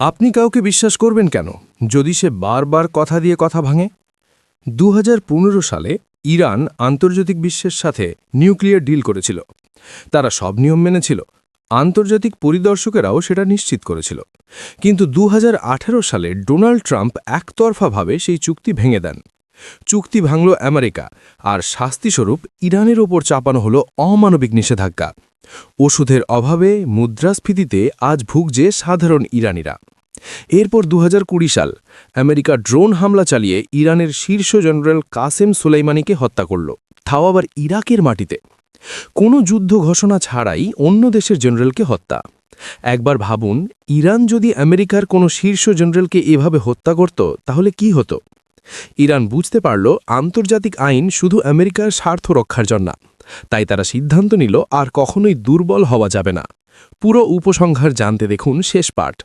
আপনি কাউকে বিশ্বাস করবেন কেন যদি সে বারবার কথা দিয়ে কথা ভাঙে? ২০১৫ সালে ইরান আন্তর্জাতিক বিশ্বের সাথে নিউক্লিয়ার ডিল করেছিল। তারা সব নিয়ম মেনেছিল, আন্তর্জাতিক পরিদর্শকেরাও সেটা নিশ্চিত করেছিল। কিন্তু ২০১৮ সালে ডোনাল্ড ট্রাম্প একতরফাভাবে সেই চুক্তি ভেঙে দেন। চুক্তি ভাঙল আমেরিকা, আর শাস্তিস্বরূপ ইরানের ওপর চাপানো হলো অমানবিক নিষেধাজ্ঞা। ওষুধের অভাবে, মুদ্রাস্ফীতিতে আজ ভুগছে সাধারণ ইরানিরা। এরপর ২০২০ সাল আমেরিকা ড্রোন হামলা চালিয়ে ইরানের শীর্ষ জেনারেল কাসেম সোলাইমানিকে হত্যা করল, তাও আবার ইরাকের মাটিতে। কোনো যুদ্ধ ঘোষণা ছাড়াই অন্য দেশের জেনারেলকে হত্যা। একবার ভাবুন, ইরান যদি আমেরিকার কোনো শীর্ষ জেনারেলকে এভাবে হত্যা করত তাহলে কি হতো? ইরান বুঝতে পারল আন্তর্জাতিক আইন শুধু আমেরিকার স্বার্থ রক্ষার জন্য, তাই তারা সিদ্ধান্ত নিল আর কখনোই দুর্বল হওয়া যাবে না। পুরো উপসংহার জানতে দেখুন শেষ পার্ট।